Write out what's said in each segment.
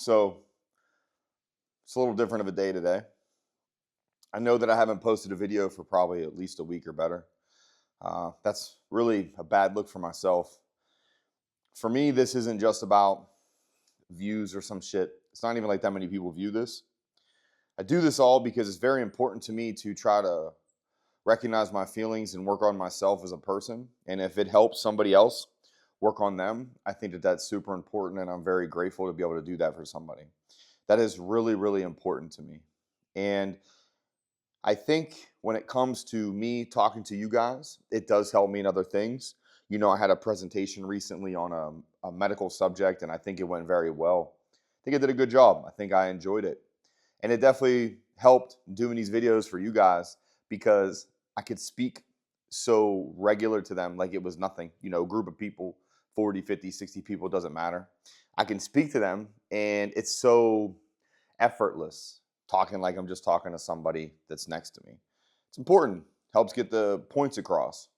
So it's a little different of a day today. I know that I haven't posted a video for probably at least a week or better. That's really a bad look for myself. For me, this isn't just about views or some shit. It's not even like that many people view this. I do this all because it's very important to me to try to recognize my feelings and work on myself as a person. And if it helps somebody else work on them, I think that that's super important. And I'm very grateful to be able to do that for somebody. That is really, really important to me. And I think when it comes to me talking to you guys, it does help me in other things. I had a presentation recently on a medical subject, and I think it went very well. I think I did a good job. I think I enjoyed it. And it definitely helped doing these videos for you guys because I could speak so regular to them like it was nothing. A group of people, 40, 50, 60 people, doesn't matter. I can speak to them, and it's so effortless talking like I'm just talking to somebody that's next to me. It's important, helps get the points across.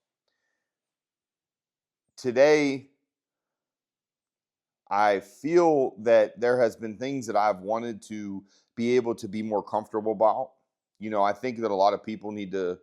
Today, I feel that there has been things that I've wanted to be able to be more comfortable about. I think that a lot of people need to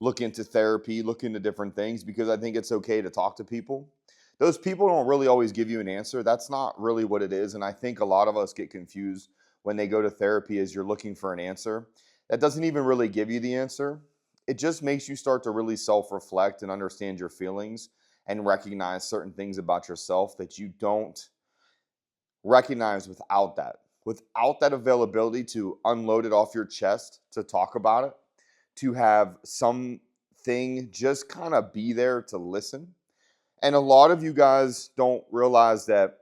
look into therapy, look into different things because I think it's okay to talk to people. Those people don't really always give you an answer. That's not really what it is. And I think a lot of us get confused when they go to therapy as you're looking for an answer. That doesn't even really give you the answer. It just makes you start to really self-reflect and understand your feelings and recognize certain things about yourself that you don't recognize without that availability to unload it off your chest, to talk about it, to have something just kind of be there to listen. And a lot of you guys don't realize that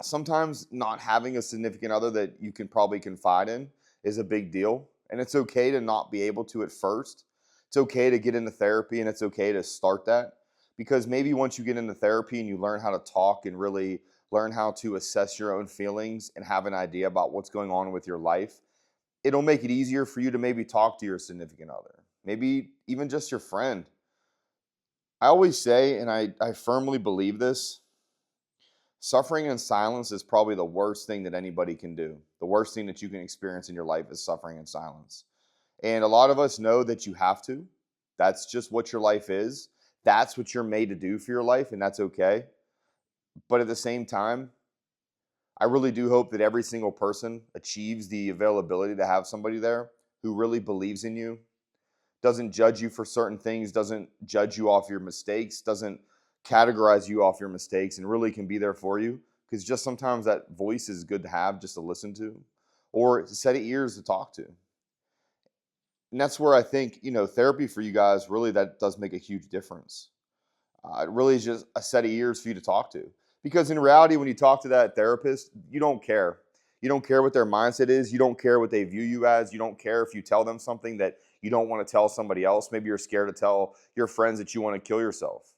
sometimes not having a significant other that you can probably confide in is a big deal. And it's okay to not be able to at first. It's okay to get into therapy, and it's okay to start that, because maybe once you get into therapy and you learn how to talk and really learn how to assess your own feelings and have an idea about what's going on with your life, it'll make it easier for you to maybe talk to your significant other, maybe even just your friend. I always say, and I firmly believe this, suffering in silence is probably the worst thing that anybody can do. The worst thing that you can experience in your life is suffering in silence. And a lot of us know that you have to. That's just what your life is. That's what you're made to do for your life, and that's okay. But at the same time, I really do hope that every single person achieves the availability to have somebody there who really believes in you, doesn't judge you for certain things, doesn't judge you off your mistakes, doesn't categorize you off your mistakes, and really can be there for you. Because just sometimes that voice is good to have, just to listen to, or a set of ears to talk to. And that's where I think, therapy for you guys, really, that does make a huge difference. It really is just a set of ears for you to talk to. Because in reality, when you talk to that therapist, you don't care. You don't care what their mindset is. You don't care what they view you as. You don't care if you tell them something that you don't want to tell somebody else. Maybe you're scared to tell your friends that you want to kill yourself.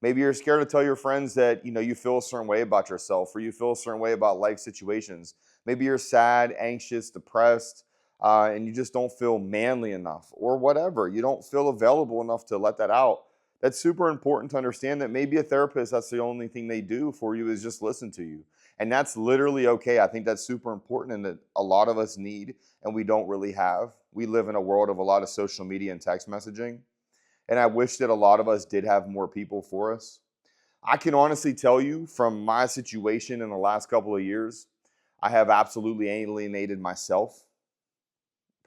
Maybe you're scared to tell your friends that, you feel a certain way about yourself, or you feel a certain way about life situations. Maybe you're sad, anxious, depressed, and you just don't feel manly enough, or whatever. You don't feel available enough to let that out. That's super important to understand that maybe a therapist, that's the only thing they do for you is just listen to you. And that's literally okay. I think that's super important and that a lot of us need and we don't really have. We live in a world of a lot of social media and text messaging. And I wish that a lot of us did have more people for us. I can honestly tell you from my situation in the last couple of years, I have absolutely alienated myself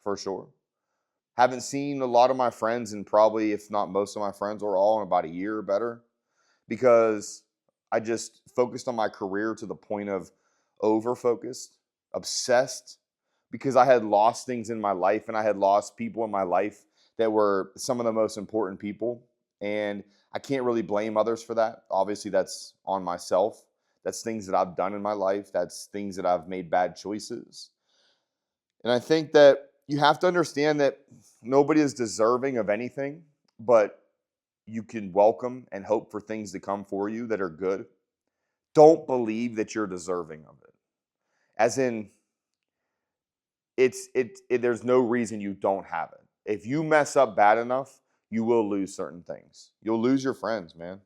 for sure. Haven't seen a lot of my friends, and probably, if not most of my friends, or all, in about a year or better, because I just focused on my career to the point of over focused, obsessed, because I had lost things in my life and I had lost people in my life that were some of the most important people. And I can't really blame others for that. Obviously, that's on myself. That's things that I've done in my life. That's things that I've made bad choices. And I think that you have to understand that nobody is deserving of anything, but you can welcome and hope for things to come for you that are good. Don't believe that you're deserving of it. As in, there's no reason you don't have it. If you mess up bad enough, you will lose certain things. You'll lose your friends, man.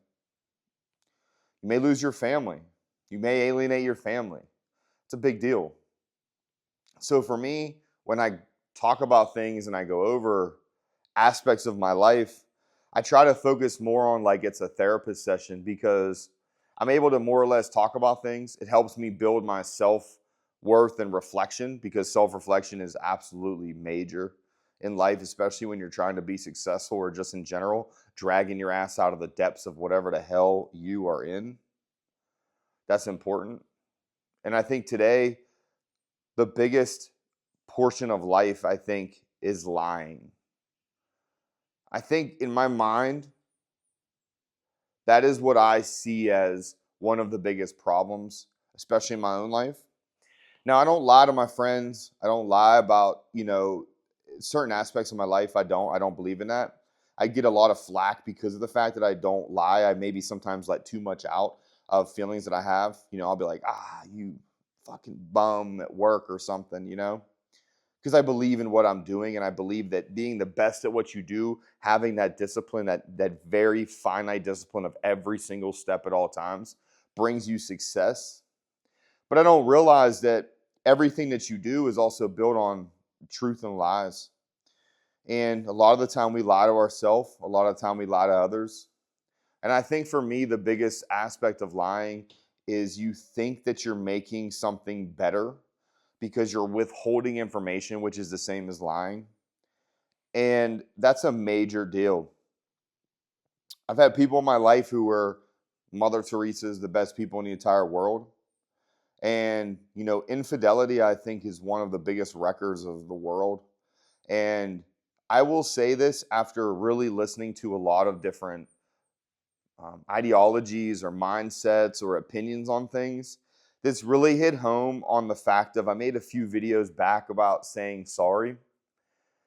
You may lose your family. You may alienate your family. It's a big deal. So for me, when I talk about things and I go over aspects of my life, I try to focus more on like it's a therapist session because I'm able to more or less talk about things. It helps me build my self worth and reflection because self reflection is absolutely major in life, especially when you're trying to be successful or just in general, dragging your ass out of the depths of whatever the hell you are in. That's important. And I think today, the biggest portion of life, I think, is lying. I think in my mind, that is what I see as one of the biggest problems, especially in my own life. Now, I don't lie to my friends. I don't lie about, certain aspects of my life. I don't believe in that. I get a lot of flack because of the fact that I don't lie. I maybe sometimes let too much out of feelings that I have. I'll be like, you fucking bum at work or something, because I believe in what I'm doing and I believe that being the best at what you do, having that discipline, that very finite discipline of every single step at all times brings you success. But I don't realize that everything that you do is also built on truth and lies. And a lot of the time we lie to ourselves, a lot of the time we lie to others. And I think for me, the biggest aspect of lying is you think that you're making something better because you're withholding information, which is the same as lying. And that's a major deal. I've had people in my life who were Mother Teresa's, the best people in the entire world. And, infidelity, I think, is one of the biggest wreckers of the world. And I will say this after really listening to a lot of different ideologies or mindsets or opinions on things. This really hit home on the fact of I made a few videos back about saying sorry.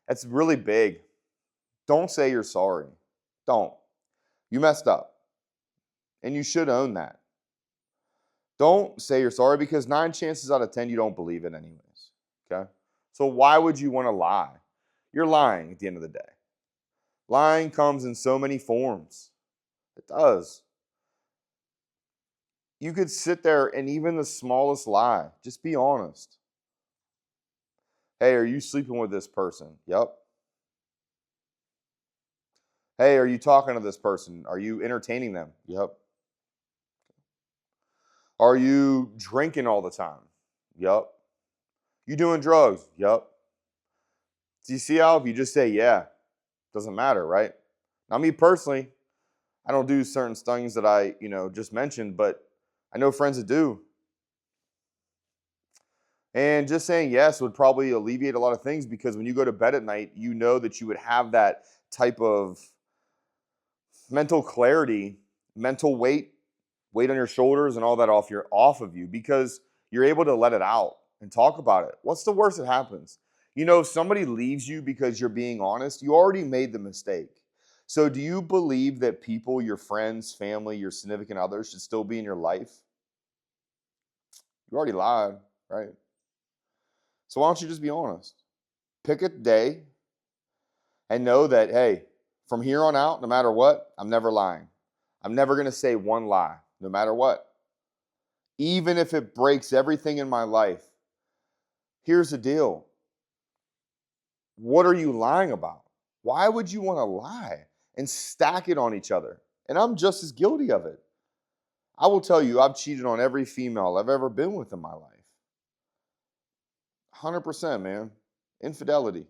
That's really big. Don't say you're sorry. Don't. You messed up. And you should own that. Don't say you're sorry because 9 chances out of 10 you don't believe it anyways. Okay? So why would you want to lie? You're lying at the end of the day. Lying comes in so many forms. It does. You could sit there and even the smallest lie, just be honest. Hey, are you sleeping with this person? Yep. Hey, are you talking to this person? Are you entertaining them? Yep. Are you drinking all the time? Yep. You doing drugs? Yep. Do you see how if you just say yeah, doesn't matter, right? Now, me personally, I don't do certain things that I, just mentioned, but I know friends that do. And just saying yes would probably alleviate a lot of things because when you go to bed at night, you know that you would have that type of mental clarity, mental weight on your shoulders and all that off of you because you're able to let it out and talk about it. What's the worst that happens? If somebody leaves you because you're being honest, you already made the mistake. So do you believe that people, your friends, family, your significant others should still be in your life? You already lied, right? So why don't you just be honest? Pick a day and know that, hey, from here on out, no matter what, I'm never lying. I'm never going to say one lie, no matter what. Even if it breaks everything in my life. Here's the deal. What are you lying about? Why would you want to lie and stack it on each other? And I'm just as guilty of it. I will tell you, I've cheated on every female I've ever been with in my life. 100%, man. Infidelity.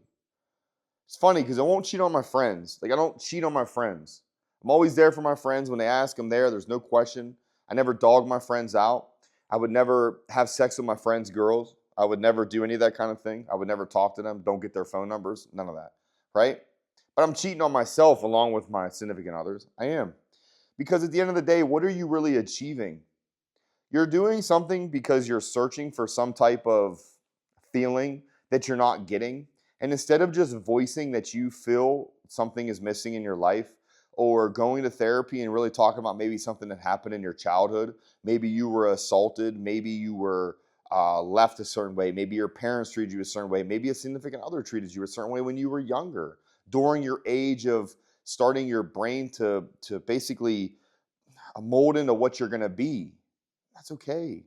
It's funny because I won't cheat on my friends. Like, I don't cheat on my friends. I'm always there for my friends. When they ask, I'm there. There's no question. I never dog my friends out. I would never have sex with my friends' girls. I would never do any of that kind of thing. I would never talk to them. Don't get their phone numbers. None of that. Right? But I'm cheating on myself along with my significant others. I am. Because at the end of the day, what are you really achieving? You're doing something because you're searching for some type of feeling that you're not getting. And instead of just voicing that you feel something is missing in your life or going to therapy and really talking about maybe something that happened in your childhood, maybe you were assaulted, maybe you were left a certain way, maybe your parents treated you a certain way, maybe a significant other treated you a certain way when you were younger, during your age of starting your brain to basically mold into what you're going to be. That's okay.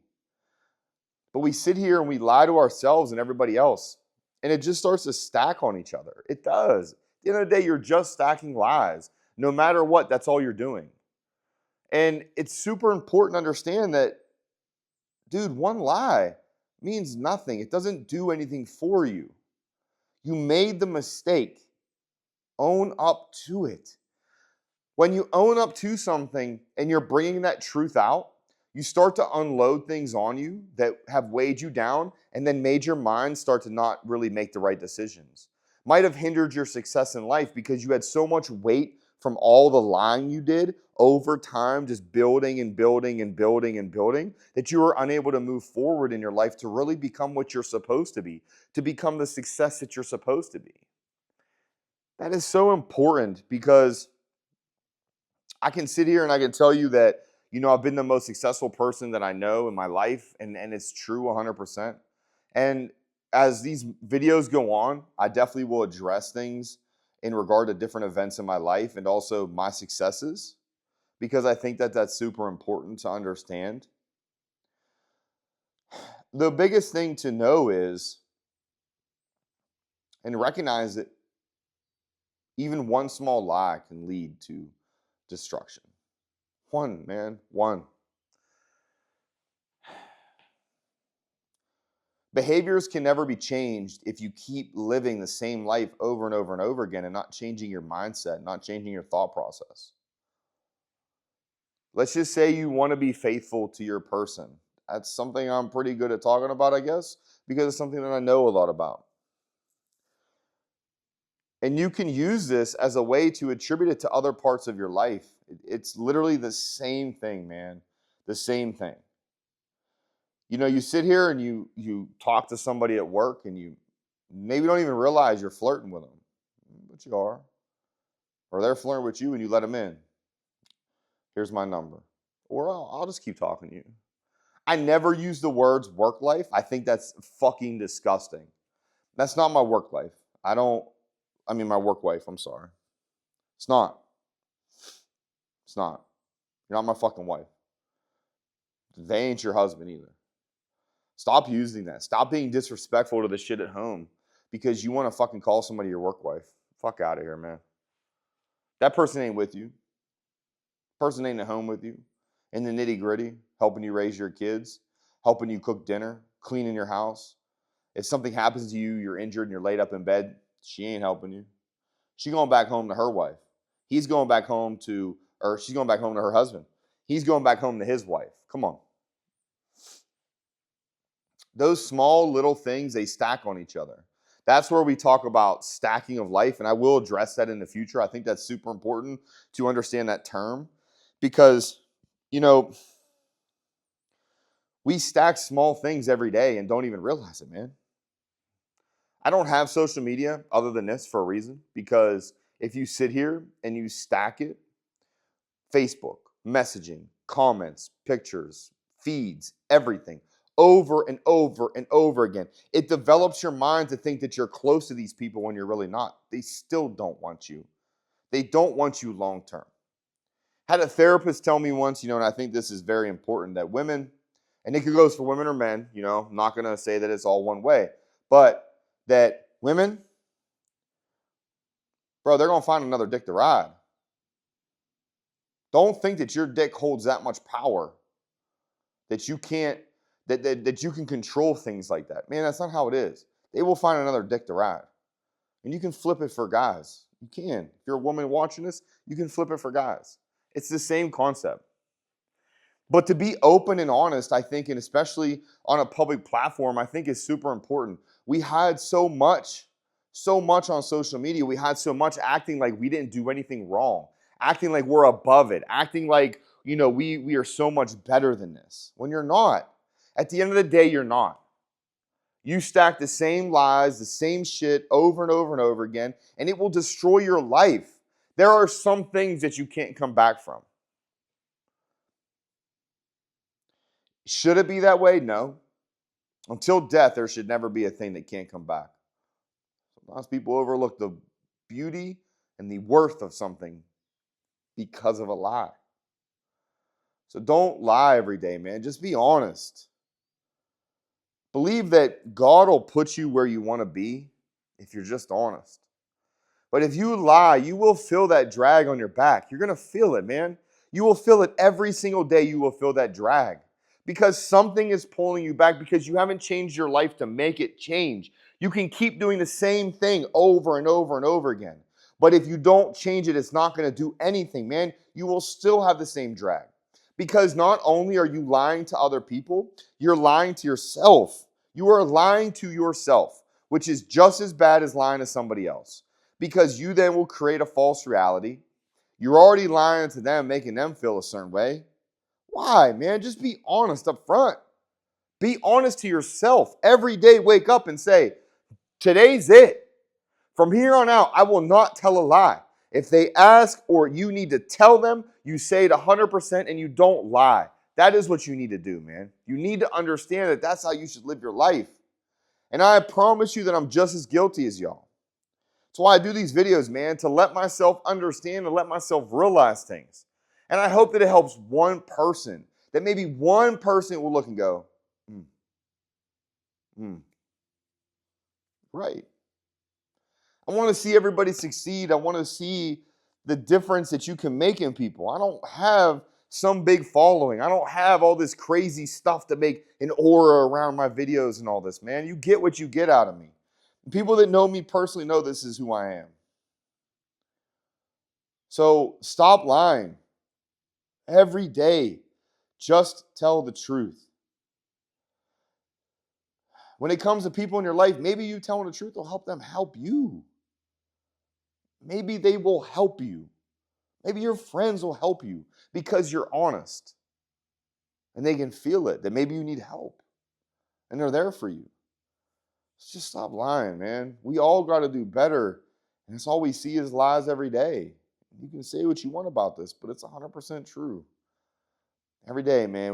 But we sit here and we lie to ourselves and everybody else. And it just starts to stack on each other. It does. At the end of the day, you're just stacking lies. No matter what, that's all you're doing. And it's super important to understand that, dude, one lie means nothing. It doesn't do anything for you. You made the mistake. Own up to it. When you own up to something and you're bringing that truth out, you start to unload things on you that have weighed you down and then made your mind start to not really make the right decisions. Might have hindered your success in life because you had so much weight from all the lying you did over time, just building and building and building and building, that you were unable to move forward in your life to really become what you're supposed to be, to become the success that you're supposed to be. That is so important because I can sit here and I can tell you that, I've been the most successful person that I know in my life, and it's true 100%. And as these videos go on, I definitely will address things in regard to different events in my life and also my successes, because I think that that's super important to understand. The biggest thing to know is and recognize that even one small lie can lead to destruction. One, man, one. Behaviors can never be changed if you keep living the same life over and over and over again and not changing your mindset, not changing your thought process. Let's just say you want to be faithful to your person. That's something I'm pretty good at talking about, I guess, because it's something that I know a lot about. And you can use this as a way to attribute it to other parts of your life. It's literally the same thing, man. The same thing. You sit here and you talk to somebody at work and you maybe don't even realize you're flirting with them, but you are. Or they're flirting with you and you let them in. Here's my number. Or I'll just keep talking to you. I never use the words work life. I think that's fucking disgusting. That's not my work life. My work wife, I'm sorry. It's not. It's not. You're not my fucking wife. They ain't your husband either. Stop using that. Stop being disrespectful to the shit at home because you want to fucking call somebody your work wife. Fuck out of here, man. That person ain't with you. Person ain't at home with you. In the nitty gritty, helping you raise your kids, helping you cook dinner, cleaning your house. If something happens to you, you're injured and you're laid up in bed, she ain't helping you. She's going back home to her wife. She's going back home to her husband. He's going back home to his wife. Come on. Those small little things, they stack on each other. That's where we talk about stacking of life, and I will address that in the future. I think that's super important to understand that term because, we stack small things every day and don't even realize it, man. I don't have social media other than this for a reason, because if you sit here and you stack it, Facebook, messaging, comments, pictures, feeds, everything, over and over and over again, it develops your mind to think that you're close to these people when you're really not. They still don't want you. They don't want you long term. Had a therapist tell me once, and I think this is very important, that women, and it goes for women or men, I'm not going to say that it's all one way, but that women, bro, they're going to find another dick to ride. Don't think that your dick holds that much power that you can't, that you can control things like that. Man, that's not how it is. They will find another dick to ride. And you can flip it for guys. You can. If you're a woman watching this, you can flip it for guys. It's the same concept. But to be open and honest, I think, and especially on a public platform, I think is super important. We had so much on social media. We had so much acting like we didn't do anything wrong, acting like we're above it, acting like, we are so much better than this, when you're not. At the end of the day, you're not. You stack the same lies, the same shit over and over and over again, and it will destroy your life. There are some things that you can't come back from. Should it be that way? No. Until death, there should never be a thing that can't come back. Sometimes people overlook the beauty and the worth of something because of a lie. So don't lie every day, man. Just be honest. Believe that God will put you where you want to be if you're just honest. But if you lie, you will feel that drag on your back. You're going to feel it, man. You will feel it every single day. You will feel that drag because something is pulling you back because you haven't changed your life to make it change. You can keep doing the same thing over and over and over again. But if you don't change it, it's not going to do anything, man. You will still have the same drag because not only are you lying to other people, you're lying to yourself. You are lying to yourself, which is just as bad as lying to somebody else. Because you then will create a false reality. You're already lying to them, making them feel a certain way. Why, man? Just be honest up front. Be honest to yourself. Every day, wake up and say, today's it. From here on out, I will not tell a lie. If they ask or you need to tell them, you say it 100% and you don't lie. That is what you need to do, man. You need to understand that that's how you should live your life. And I promise you that I'm just as guilty as y'all. That's why I do these videos, man, to let myself understand and let myself realize things. And I hope that it helps one person, that maybe one person will look and go, hmm, right. I want to see everybody succeed. I want to see the difference that you can make in people. I don't have some big following. I don't have all this crazy stuff to make an aura around my videos and all this, man. You get what you get out of me. People that know me personally know this is who I am. So stop lying. Every day, just tell the truth. When it comes to people in your life, maybe you telling the truth will help them help you. Maybe they will help you. Maybe your friends will help you because you're honest. And they can feel it, that maybe you need help. And they're there for you. Just stop lying, man. We all got to do better. And it's all we see is lies every day. You can say what you want about this, but it's 100% true. Every day, man.